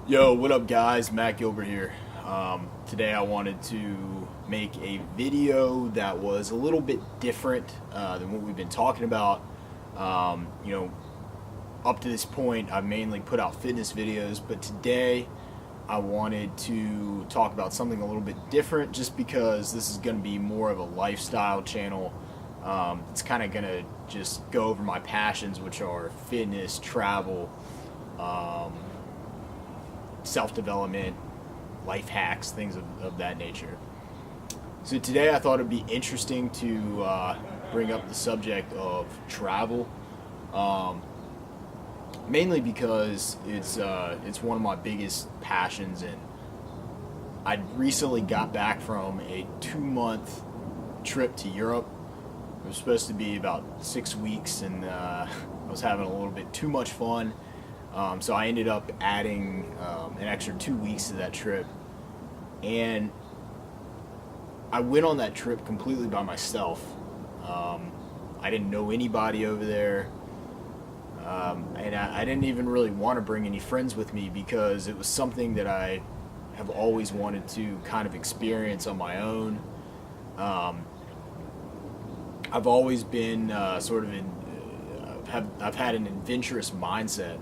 Yo, what up guys? Matt Gilbert here. Today I wanted to make a video that was a little bit different than what we've been talking about. Um, you know, Up to this point I've mainly put out fitness videos, but today I wanted to talk about something a little bit different just because this is going to be more of a lifestyle channel. It's kind of going to just go over my passions, which are fitness, travel, um, self-development, life hacks, things of that nature. So today I thought it'd be interesting to bring up the subject of travel, um, mainly because it's one of my biggest passions, and I recently got back from a 2 month trip to Europe. It was supposed to be about 6 weeks, and I was having a little bit too much fun. So I ended up adding an extra 2 weeks to that trip, and I went on that trip completely by myself. I didn't know anybody over there, and I didn't even really want to bring any friends with me because it was something that I have always wanted to kind of experience on my own. Um, I've always been sort of I've had an adventurous mindset.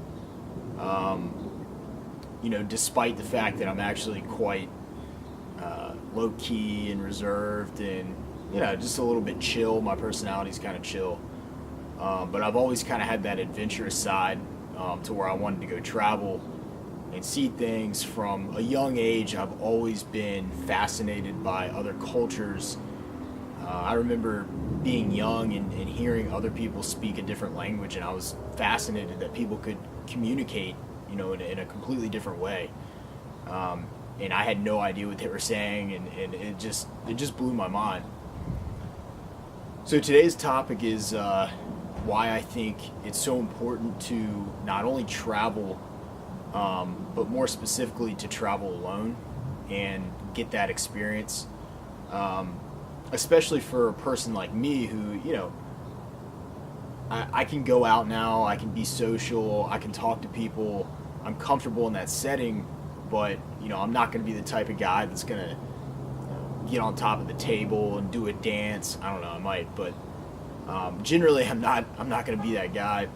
Despite the fact that I'm actually quite low key and reserved and, just a little bit chill. My personality's kind of chill. But I've always kind of had that adventurous side to where I wanted to go travel and see things from a young age. I've always been fascinated by other cultures. I remember being young and hearing other people speak a different language, and I was fascinated that people could communicate, in a completely different way. And I had no idea what they were saying, and it just blew my mind. So today's topic is why I think it's so important to not only travel, but more specifically to travel alone and get that experience. Especially for a person like me who, I can go out now, I can be social, I can talk to people, I'm comfortable in that setting, but, I'm not going to be the type of guy that's going to get on top of the table and do a dance. I don't know, I might, but generally I'm not going to be that guy.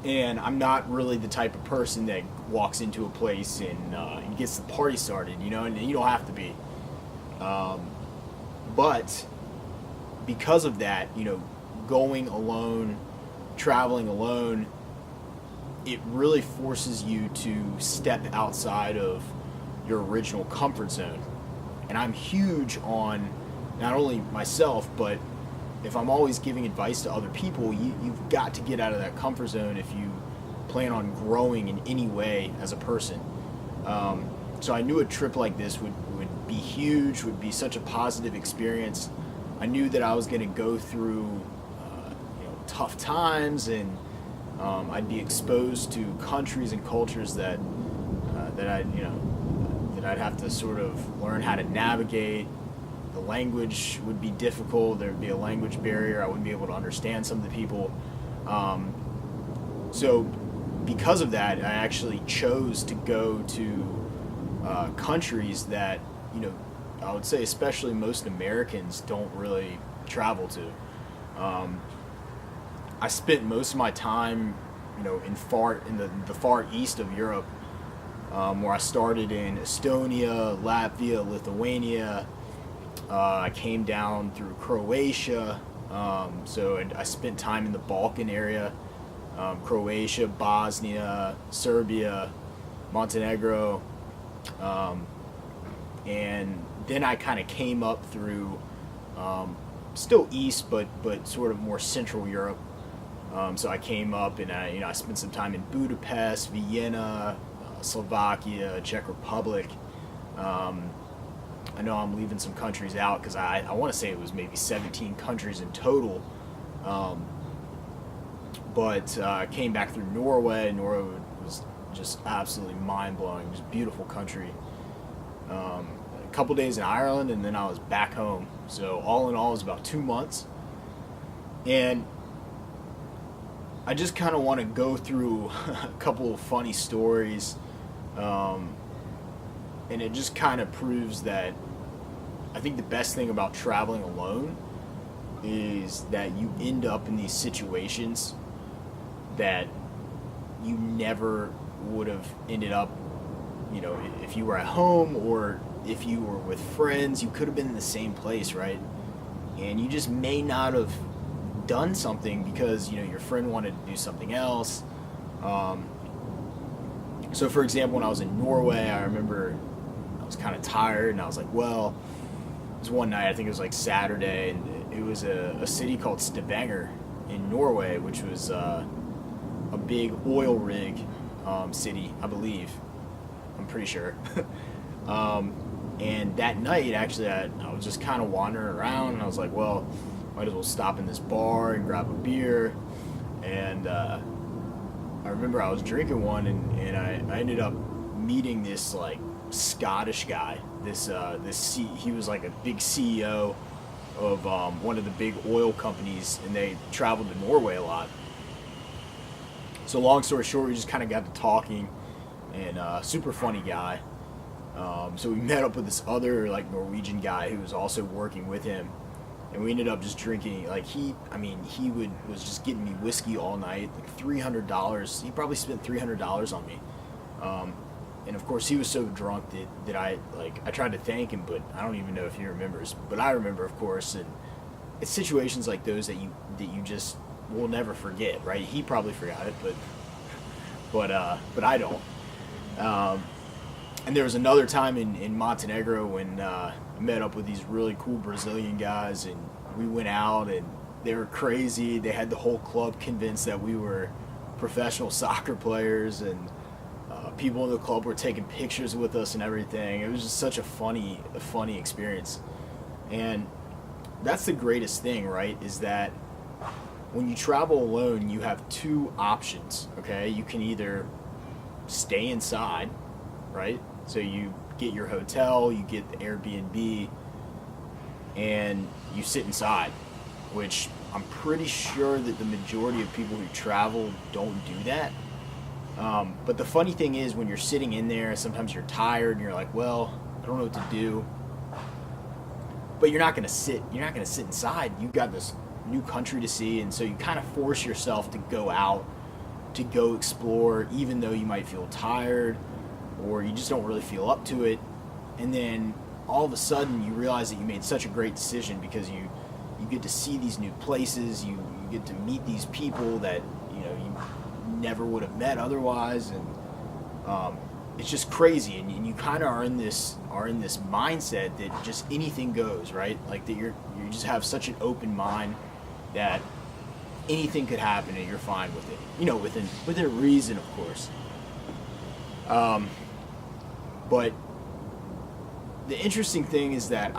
And I'm not really the type of person that walks into a place and gets the party started, and you don't have to be. But because of that, going alone, traveling alone, it really forces you to step outside of your original comfort zone. And I'm huge on not only myself, but if I'm always giving advice to other people, you've got to get out of that comfort zone if you plan on growing in any way as a person. So I knew a trip like this would be huge, would be such a positive experience. I knew that I was going to go through tough times, and I'd be exposed to countries and cultures that I'd have to sort of learn how to navigate. The language would be difficult. There'd be a language barrier. I wouldn't be able to understand some of the people. So because of that, I actually chose to go to countries that, I would say especially most Americans don't really travel to. I spent most of my time, in the far east of Europe, where I started in Estonia, Latvia, Lithuania. I came down through Croatia, I spent time in the Balkan area, Croatia, Bosnia, Serbia, Montenegro, and then I kind of came up through, still east, but sort of more Central Europe. So I came up and I spent some time in Budapest, Vienna, Slovakia, Czech Republic. I know I'm leaving some countries out because I want to say it was maybe 17 countries in total. But I came back through Norway. Norway was just absolutely mind-blowing, just beautiful country. A couple days in Ireland, and then I was back home. So all in all, it was about 2 months. And I just kind of want to go through a couple of funny stories Um, and it just kind of proves that I think the best thing about traveling alone is that you end up in these situations that you never would have ended up, if you were at home or if you were with friends. You could have been in the same place, right? And you just may not have done something because, your friend wanted to do something else. So for example, when I was in Norway, I remember I was kind of tired and I was like, well, it was one night, I think it was like Saturday, and it was a city called Stavanger in Norway, which was a big oil rig city, I believe. I'm pretty sure. And that night, actually, I was just kind of wandering around, and I was like, well, might as well stop in this bar and grab a beer. And I remember I was drinking one, and I ended up meeting this like Scottish guy. He was like a big CEO of one of the big oil companies, and they traveled to Norway a lot. So long story short, we just kind of got to talking, and super funny guy. So we met up with this other like Norwegian guy who was also working with him, and we ended up just drinking. Like he was just getting me whiskey all night, like $300. He probably spent $300 on me. And of course he was so drunk that I tried to thank him, but I don't even know if he remembers. But I remember, of course, and it's situations like those that you just will never forget, right? He probably forgot it, but I don't. And there was another time in Montenegro when I met up with these really cool Brazilian guys, and we went out, and they were crazy. They had the whole club convinced that we were professional soccer players, and people in the club were taking pictures with us and everything. It was just such a funny experience. And that's the greatest thing, right? Is that when you travel alone, you have two options, okay? You can either stay inside, right? So you get your hotel, you get the Airbnb, and you sit inside, which I'm pretty sure that the majority of people who travel don't do that. But the funny thing is, when you're sitting in there, sometimes you're tired and you're like, well, I don't know what to do. But you're not gonna sit inside. You've got this new country to see, and so you kind of force yourself to go out, to go explore, even though you might feel tired or you just don't really feel up to it. And then all of a sudden you realize that you made such a great decision, because you get to see these new places, you get to meet these people that you never would have met otherwise, and it's just crazy. And you kind of are in this mindset that just anything goes, right? Like that you just have such an open mind that anything could happen and you're fine with it, within reason, of course. But the interesting thing is that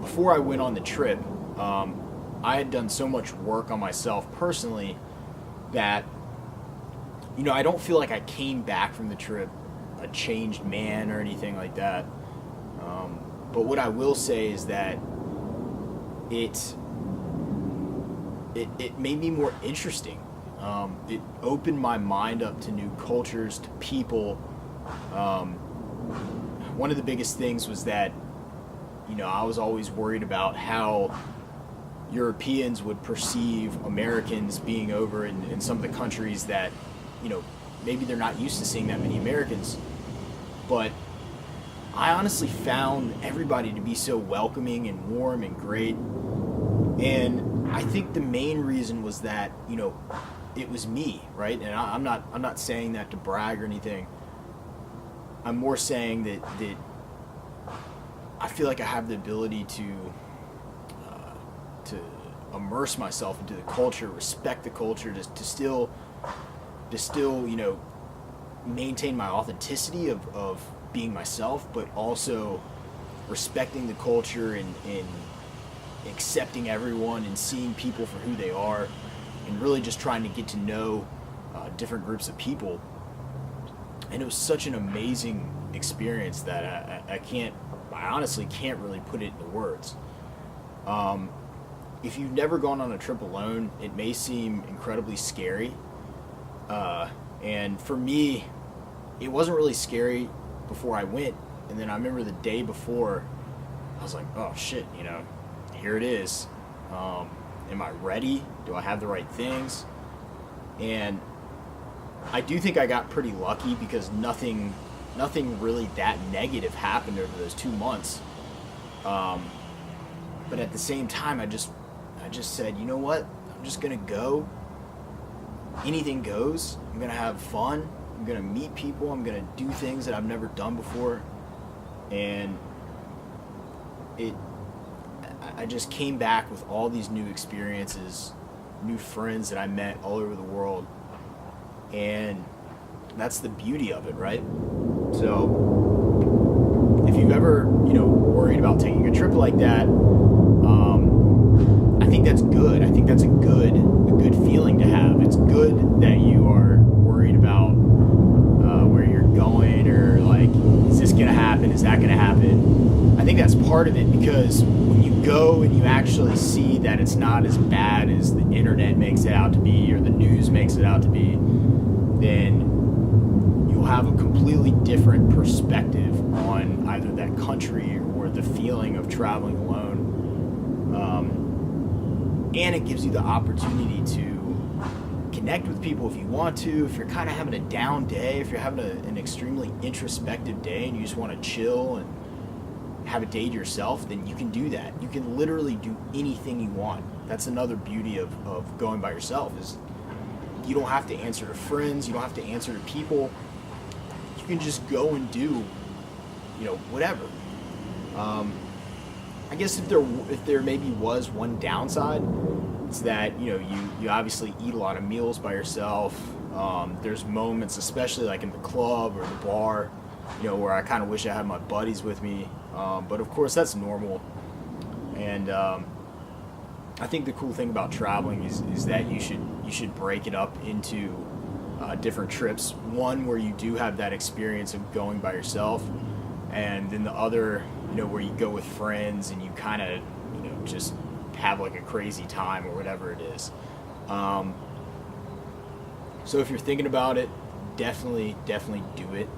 before I went on the trip, I had done so much work on myself personally that I don't feel like I came back from the trip a changed man or anything like that. But what I will say is that it made me more interesting. It opened my mind up to new cultures, to people. One of the biggest things was that I was always worried about how Europeans would perceive Americans being over in some of the countries that maybe they're not used to seeing that many Americans. But I honestly found everybody to be so welcoming and warm and great. And I think the main reason was that, it was me, right? And I'm not saying that to brag or anything. I'm more saying that I feel like I have the ability to immerse myself into the culture, respect the culture, to still maintain my authenticity of being myself, but also respecting the culture and accepting everyone and seeing people for who they are, and really just trying to get to know different groups of people. And it was such an amazing experience that I honestly can't really put it into words. If you've never gone on a trip alone, it may seem incredibly scary. And for me, it wasn't really scary before I went. And then I remember the day before, I was like, oh shit, here it is. Am I ready? Do I have the right things? And I do think I got pretty lucky because nothing really that negative happened over those 2 months. But at the same time, I just said, you know what? I'm just gonna go. Anything goes. I'm gonna have fun. I'm gonna meet people. I'm gonna do things that I've never done before. And I just came back with all these new experiences, new friends that I met all over the world. And that's the beauty of it, right? So if you've ever, worried about taking a trip like that, I think that's good. I think that's a good feeling to have. It's good that you are worried about where you're going, or like, is this gonna happen? Is that gonna happen? I think that's part of it, because when you go and you actually see that it's not as bad as the internet makes it out to be, or the news makes it out to be, then you'll have a completely different perspective on either that country or the feeling of traveling alone. And it gives you the opportunity to connect with people if you want to. If you're kind of having a down day, if you're having an extremely introspective day and you just want to chill and have a day to yourself, then you can do that. You can literally do anything you want. That's another beauty of going by yourself, is you don't have to answer to friends, you don't have to answer to people. You can just go and do, whatever. I guess if there maybe was one downside, it's that you obviously eat a lot of meals by yourself. There's moments, especially like in the club or the bar, where I kind of wish I had my buddies with me. But of course that's normal. And I think the cool thing about traveling is that you should break it up into different trips. One where you do have that experience of going by yourself, and then the other, where you go with friends and you kind of, just have like a crazy time or whatever it is. So if you're thinking about it, definitely do it.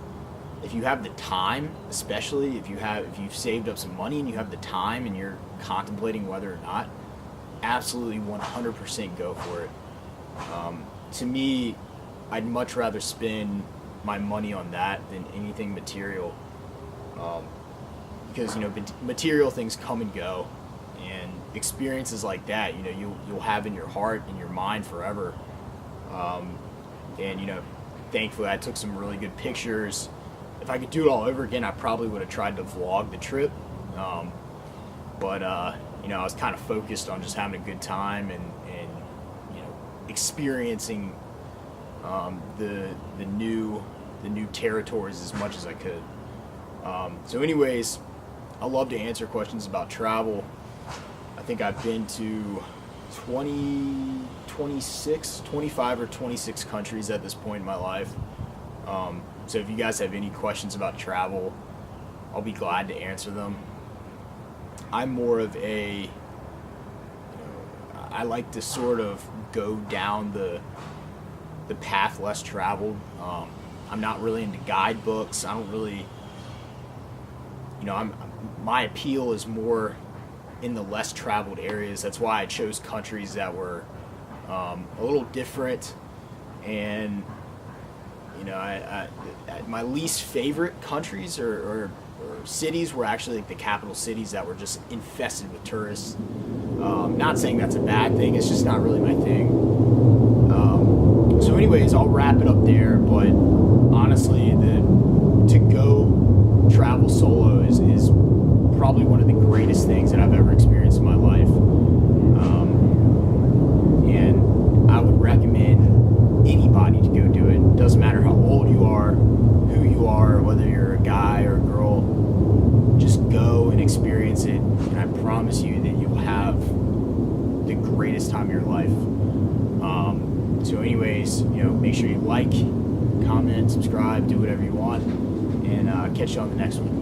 If you have the time, especially if you've saved up some money and you have the time and you're contemplating whether or not, absolutely 100% go for it. To me, I'd much rather spend my money on that than anything material. Because material things come and go, and experiences like that, you'll have in your heart and your mind forever. And thankfully I took some really good pictures. If I could do it all over again, I probably would have tried to vlog the trip. But I was kind of focused on just having a good time and experiencing the new territories as much as I could. So anyways, I love to answer questions about travel. I think I've been to 25 or 26 countries at this point in my life. So if you guys have any questions about travel, I'll be glad to answer them. I'm more of I like to sort of go down the path less traveled. I'm not really into guidebooks. I don't really, my appeal is more in the less traveled areas. That's why I chose countries that were a little different. And my least favorite countries or cities were actually like the capital cities that were just infested with tourists. Not saying that's a bad thing, it's just not really my thing. So anyways, I'll wrap it up there, but honestly, to go travel solo is probably one of the greatest things that I've ever experienced in my life. And I would recommend anybody to go do it. Doesn't matter how old you are, who you are, whether you're a guy or a girl, just go and experience it, and I promise you that you'll have the greatest time of your life. So anyways, make sure you like, comment, subscribe, do whatever you want, and catch you on the next one.